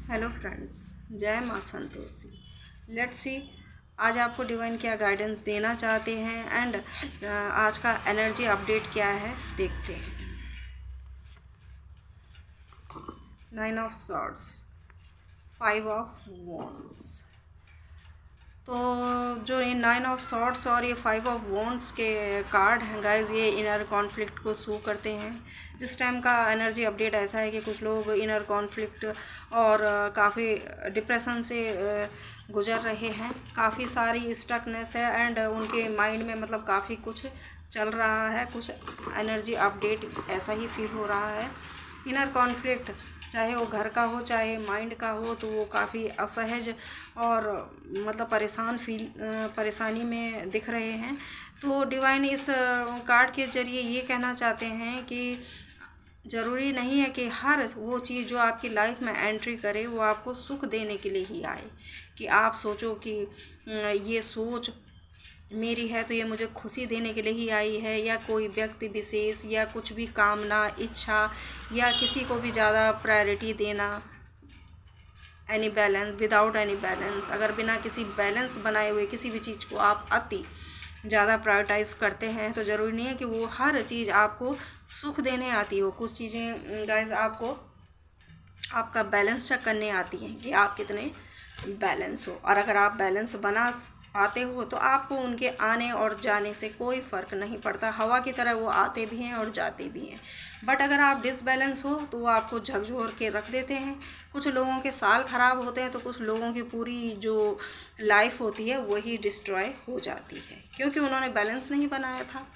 Hello friends, जय माँ Santoshi. Let's see आज आपको डिवाइन क्या गाइडेंस देना चाहते हैं एंड आज का एनर्जी अपडेट क्या है देखते हैं। 9 ऑफ सॉर्ड्स, 5 ऑफ वॉन्ड्स। तो जो ये 9 ऑफ सॉर्ड्स और ये 5 ऑफ वॉन्ड्स के कार्ड हैं गाइज, ये इनर कॉन्फ्लिक्ट को शो करते हैं। इस टाइम का एनर्जी अपडेट ऐसा है कि कुछ लोग इनर कॉन्फ्लिक्ट और काफ़ी डिप्रेशन से गुजर रहे हैं। काफ़ी सारी स्टकनेस है एंड उनके माइंड में मतलब काफ़ी कुछ चल रहा है। कुछ एनर्जी अपडेट ऐसा ही फील हो रहा है। इनर कॉन्फ्लिक्ट चाहे वो घर का हो चाहे माइंड का हो, तो वो काफ़ी असहज और मतलब परेशानी में दिख रहे हैं। तो डिवाइन इस कार्ड के ज़रिए ये कहना चाहते हैं कि ज़रूरी नहीं है कि हर वो चीज़ जो आपकी लाइफ में एंट्री करे वो आपको सुख देने के लिए ही आए। कि आप सोचो कि ये सोच मेरी है तो ये मुझे खुशी देने के लिए ही आई है, या कोई व्यक्ति विशेष या कुछ भी कामना इच्छा या किसी को भी ज़्यादा प्रायोरिटी देना। Any balance without any balance, अगर बिना किसी बैलेंस बनाए हुए किसी भी चीज़ को आप अति ज़्यादा प्रायोरिटाइज करते हैं तो ज़रूरी नहीं है कि वो हर चीज़ आपको सुख देने आती हो। कुछ चीज़ें गाइज आपको आपका बैलेंस चेक करने आती हैं कि आप कितने बैलेंस हो, और अगर आप बैलेंस बना पाते हो तो आपको उनके आने और जाने से कोई फ़र्क नहीं पड़ता। हवा की तरह वो आते भी हैं और जाते भी हैं। बट अगर आप डिसबैलेंस हो तो वो आपको झकझोर के रख देते हैं। कुछ लोगों के साल ख़राब होते हैं तो कुछ लोगों की पूरी जो लाइफ होती है वही डिस्ट्रॉय हो जाती है, क्योंकि उन्होंने बैलेंस नहीं बनाया था।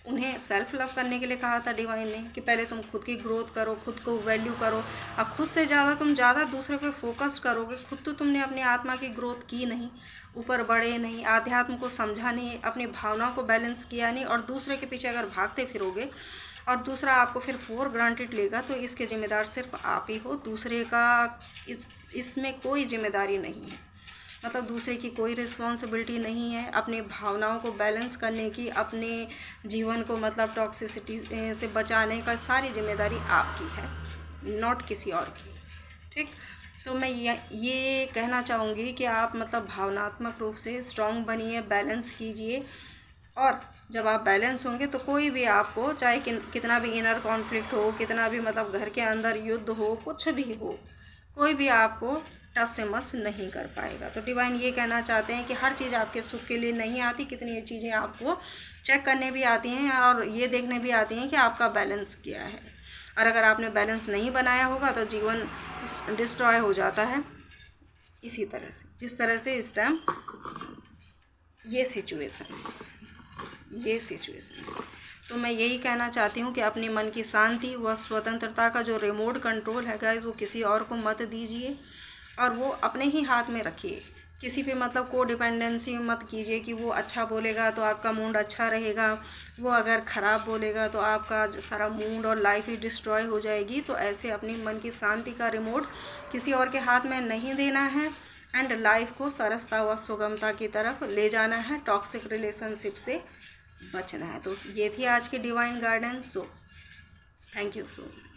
उन्हें सेल्फ लव करने के लिए कहा था डिवाइन ने कि पहले तुम खुद की ग्रोथ करो, खुद को वैल्यू करो। अब खुद से ज़्यादा तुम ज़्यादा दूसरे पे फोकस करोगे, खुद तो तुमने अपनी आत्मा की ग्रोथ की नहीं, ऊपर बढ़े नहीं, आध्यात्म को समझा नहीं, अपनी भावनाओं को बैलेंस किया नहीं, और दूसरे के पीछे अगर भागते फिरोगे और दूसरा आपको फिर फॉर ग्रांटेड लेगा तो इसके जिम्मेदार सिर्फ आप ही हो। दूसरे का इसमें कोई जिम्मेदारी नहीं है, मतलब दूसरे की कोई रिस्पॉन्सिबिलिटी नहीं है। अपनी भावनाओं को बैलेंस करने की, अपने जीवन को मतलब टॉक्सिसिटी से बचाने का सारी जिम्मेदारी आपकी है, नॉट किसी और की। ठीक, तो मैं ये कहना चाहूँगी कि आप मतलब भावनात्मक रूप से स्ट्रॉन्ग बनिए, बैलेंस कीजिए। और जब आप बैलेंस होंगे तो कोई भी आपको चाहे कितना भी इनर कॉन्फ्लिक्ट हो, कितना भी मतलब घर के अंदर युद्ध हो, कुछ भी हो, कोई भी आपको टस से मस नहीं कर पाएगा। तो डिवाइन ये कहना चाहते हैं कि हर चीज़ आपके सुख के लिए नहीं आती, कितनी चीज़ें आपको चेक करने भी आती हैं और ये देखने भी आती हैं कि आपका बैलेंस क्या है। और अगर आपने बैलेंस नहीं बनाया होगा तो जीवन डिस्ट्रॉय हो जाता है। इसी तरह से जिस तरह से इस टाइम ये सिचुएशन है, तो मैं यही कहना चाहती हूँ कि अपने मन की शांति व स्वतंत्रता का जो रिमोट कंट्रोल है गाइस, वो किसी और को मत दीजिए और वो अपने ही हाथ में रखिए। किसी पे मतलब को डिपेंडेंसी मत कीजिए कि वो अच्छा बोलेगा तो आपका मूड अच्छा रहेगा, वो अगर ख़राब बोलेगा तो आपका जो सारा मूड और लाइफ ही डिस्ट्रॉय हो जाएगी। तो ऐसे अपनी मन की शांति का रिमोट किसी और के हाथ में नहीं देना है एंड लाइफ को सरसता व सुगमता की तरफ ले जाना है। टॉक्सिक रिलेशनशिप से बचना है। तो ये थी आज की divine guidance. So thank you so much.